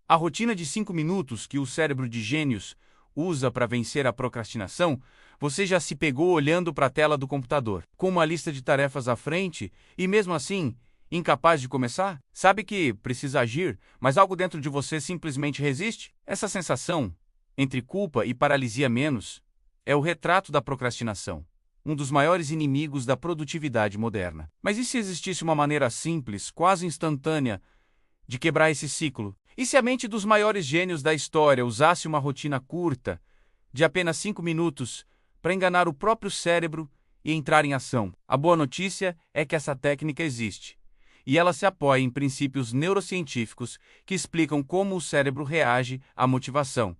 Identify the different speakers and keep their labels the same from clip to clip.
Speaker 1: A rotina de 5 minutos que o cérebro de gênios usa para vencer a procrastinação, você já se pegou olhando para a tela do computador, com uma lista de tarefas à frente e, mesmo assim, incapaz de começar? Sabe que precisa agir, mas algo dentro de você simplesmente resiste? Essa sensação, entre culpa e paralisia menos, é o retrato da procrastinação, um dos maiores inimigos da produtividade moderna. Mas e se existisse uma maneira simples, quase instantânea, de quebrar esse ciclo? E se a mente dos maiores gênios da história usasse uma rotina curta, de apenas 5 minutos, para enganar o próprio cérebro e entrar em ação? A boa notícia é que essa técnica existe, e ela se apoia em princípios neurocientíficos que explicam como o cérebro reage à motivação,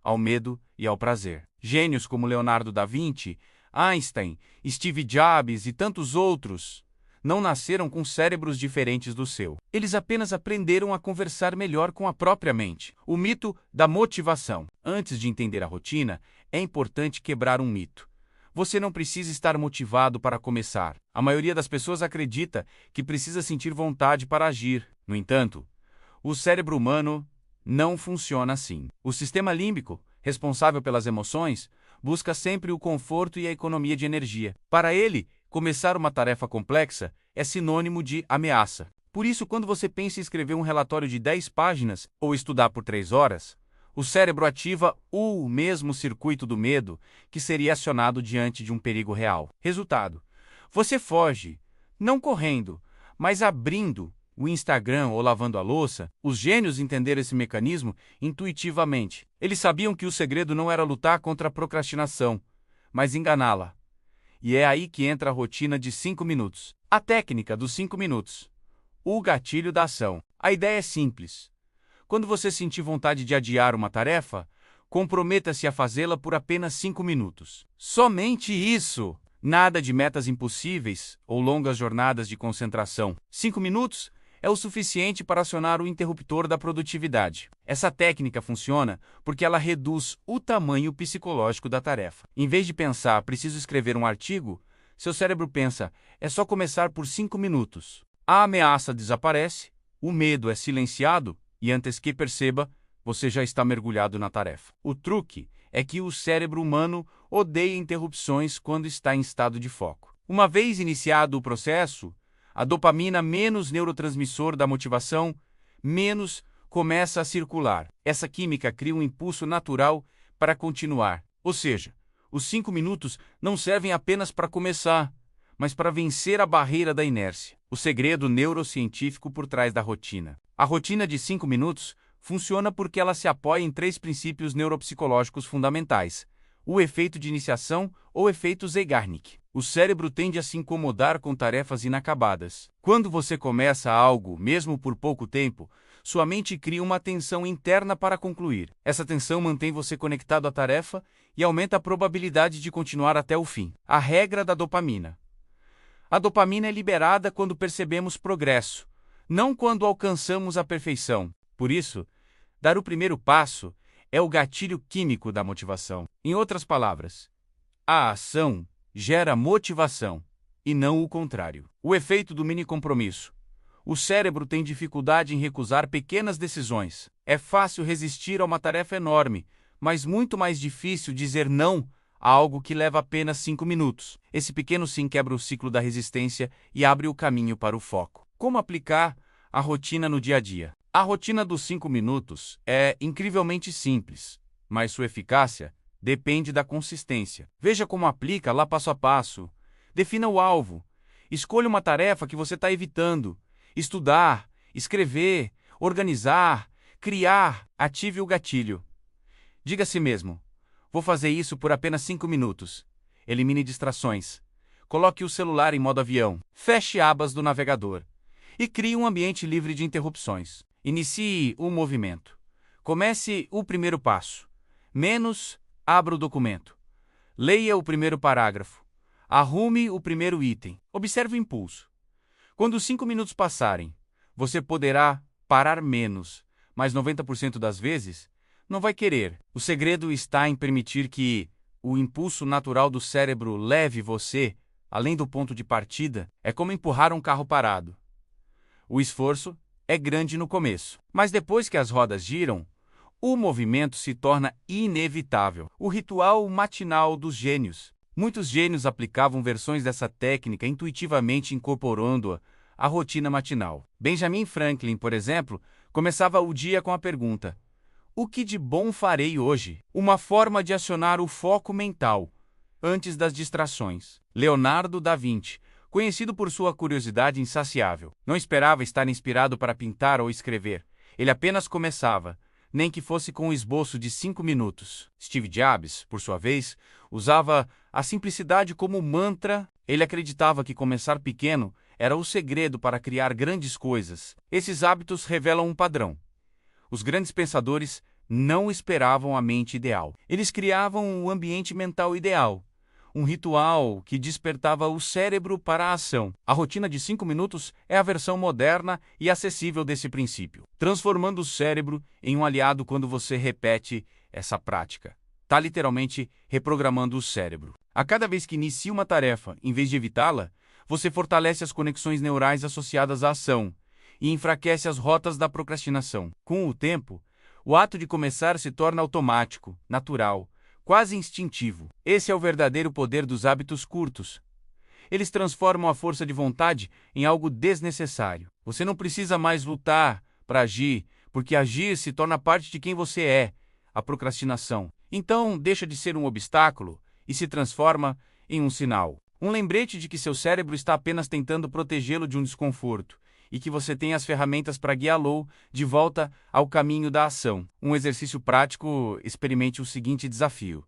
Speaker 1: ao medo e ao prazer. Gênios como Leonardo da Vinci, Einstein, Steve Jobs e tantos outros não nasceram com cérebros diferentes do seu. Eles apenas aprenderam a conversar melhor com a própria mente. O mito da motivação. Antes de entender a rotina, é importante quebrar um mito. Você não precisa estar motivado para começar. A maioria das pessoas acredita que precisa sentir vontade para agir. No entanto, o cérebro humano não funciona assim. O sistema límbico, responsável pelas emoções, busca sempre o conforto e a economia de energia. Para ele, começar uma tarefa complexa é sinônimo de ameaça. Por isso, quando você pensa em escrever um relatório de 10 páginas ou estudar por 3 horas, o cérebro ativa o mesmo circuito do medo que seria acionado diante de um perigo real. Resultado: você foge, não correndo, mas abrindo o Instagram ou lavando a louça. Os gênios entenderam esse mecanismo intuitivamente. Eles sabiam que o segredo não era lutar contra a procrastinação, mas enganá-la. E é aí que entra a rotina de 5 minutos. A técnica dos 5 minutos. O gatilho da ação. A ideia é simples. Quando você sentir vontade de adiar uma tarefa, comprometa-se a fazê-la por apenas 5 minutos. Somente isso! Nada de metas impossíveis ou longas jornadas de concentração. 5 minutos é o suficiente para acionar o interruptor da produtividade. Essa técnica funciona porque ela reduz o tamanho psicológico da tarefa. Em vez de pensar, preciso escrever um artigo, seu cérebro pensa, é só começar por 5 minutos. A ameaça desaparece, o medo é silenciado e, antes que perceba, você já está mergulhado na tarefa. O truque é que o cérebro humano odeia interrupções quando está em estado de foco. Uma vez iniciado o processo, a dopamina, menos neurotransmissor da motivação, menos começa a circular. Essa química cria um impulso natural para continuar. Ou seja, os 5 minutos não servem apenas para começar, mas para vencer a barreira da inércia. O segredo neurocientífico por trás da rotina. A rotina de 5 minutos funciona porque ela se apoia em 3 princípios neuropsicológicos fundamentais: o efeito de iniciação ou efeito Zeigarnik. O cérebro tende a se incomodar com tarefas inacabadas. Quando você começa algo, mesmo por pouco tempo, sua mente cria uma tensão interna para concluir. Essa tensão mantém você conectado à tarefa e aumenta a probabilidade de continuar até o fim. A regra da dopamina. A dopamina é liberada quando percebemos progresso, não quando alcançamos a perfeição. Por isso, dar o primeiro passo é o gatilho químico da motivação. Em outras palavras, a ação gera motivação, e não o contrário. O efeito do mini compromisso. O cérebro tem dificuldade em recusar pequenas decisões. É fácil resistir a uma tarefa enorme, mas muito mais difícil dizer não a algo que leva apenas 5 minutos. Esse pequeno sim quebra o ciclo da resistência e abre o caminho para o foco. Como aplicar a rotina no dia a dia? A rotina dos 5 minutos é incrivelmente simples, mas sua eficácia depende da consistência. Veja como aplica lá passo a passo. Defina o alvo. Escolha uma tarefa que você está evitando. Estudar, escrever, organizar, criar. Ative o gatilho. Diga a si mesmo, vou fazer isso por apenas 5 minutos. Elimine distrações. Coloque o celular em modo avião. Feche abas do navegador. E crie um ambiente livre de interrupções. Inicie o movimento. Comece o primeiro passo. Abra o documento. Leia o primeiro parágrafo. Arrume o primeiro item. Observe o impulso. Quando os 5 minutos passarem, você poderá parar menos, mas 90% das vezes não vai querer. O segredo está em permitir que o impulso natural do cérebro leve você além do ponto de partida. É como empurrar um carro parado. O esforço é grande no começo, mas depois que as rodas giram, o movimento se torna inevitável. O ritual matinal dos gênios. Muitos gênios aplicavam versões dessa técnica intuitivamente incorporando-a à rotina matinal. Benjamin Franklin, por exemplo, começava o dia com a pergunta: o que de bom farei hoje? Uma forma de acionar o foco mental antes das distrações. Leonardo da Vinci, conhecido por sua curiosidade insaciável, não esperava estar inspirado para pintar ou escrever. Ele apenas começava, nem que fosse com um esboço de 5 minutos. Steve Jobs, por sua vez, usava a simplicidade como mantra. Ele acreditava que começar pequeno era o segredo para criar grandes coisas. Esses hábitos revelam um padrão. Os grandes pensadores não esperavam a mente ideal. Eles criavam um ambiente mental ideal, um ritual que despertava o cérebro para a ação. A rotina de 5 minutos é a versão moderna e acessível desse princípio, transformando o cérebro em um aliado. Quando você repete essa prática, está literalmente reprogramando o cérebro. A cada vez que inicia uma tarefa, em vez de evitá-la, você fortalece as conexões neurais associadas à ação e enfraquece as rotas da procrastinação. Com o tempo, o ato de começar se torna automático, natural, quase instintivo. Esse é o verdadeiro poder dos hábitos curtos. Eles transformam a força de vontade em algo desnecessário. Você não precisa mais lutar para agir, porque agir se torna parte de quem você é, a procrastinação. Então, deixa de ser um obstáculo e se transforma em um sinal. Um lembrete de que seu cérebro está apenas tentando protegê-lo de um desconforto e que você tem as ferramentas para guiá-lo de volta ao caminho da ação. Um exercício prático: experimente o seguinte desafio.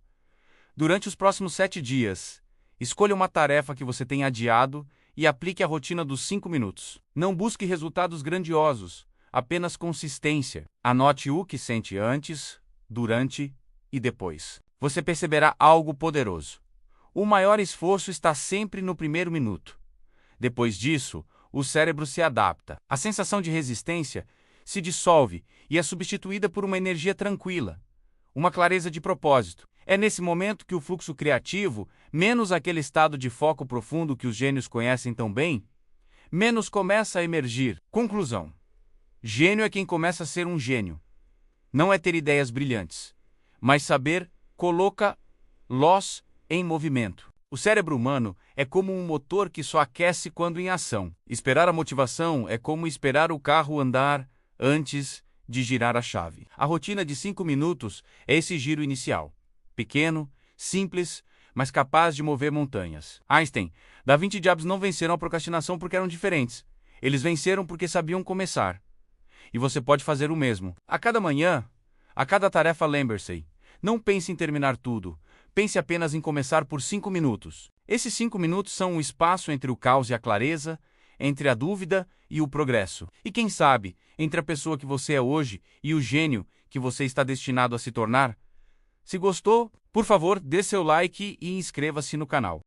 Speaker 1: Durante os próximos 7 dias, escolha uma tarefa que você tenha adiado e aplique a rotina dos 5 minutos. Não busque resultados grandiosos, apenas consistência. Anote o que sente antes, durante e depois. Você perceberá algo poderoso. O maior esforço está sempre no primeiro minuto. Depois disso, o cérebro se adapta. A sensação de resistência se dissolve e é substituída por uma energia tranquila, uma clareza de propósito. É nesse momento que o fluxo criativo, menos aquele estado de foco profundo que os gênios conhecem tão bem, menos começa a emergir. Conclusão: gênio é quem começa a ser um gênio. Não é ter ideias brilhantes, mas saber coloca-los em movimento. O cérebro humano é como um motor que só aquece quando em ação. Esperar a motivação é como esperar o carro andar antes de girar a chave. A rotina de 5 minutos é esse giro inicial. Pequeno, simples, mas capaz de mover montanhas. Einstein, Da Vinci e Jobs não venceram a procrastinação porque eram diferentes. Eles venceram porque sabiam começar. E você pode fazer o mesmo. A cada manhã, a cada tarefa, lembre-se: não pense em terminar tudo. Pense apenas em começar por 5 minutos. Esses 5 minutos são o espaço entre o caos e a clareza, entre a dúvida e o progresso. E quem sabe, entre a pessoa que você é hoje e o gênio que você está destinado a se tornar. Se gostou, por favor, dê seu like e inscreva-se no canal.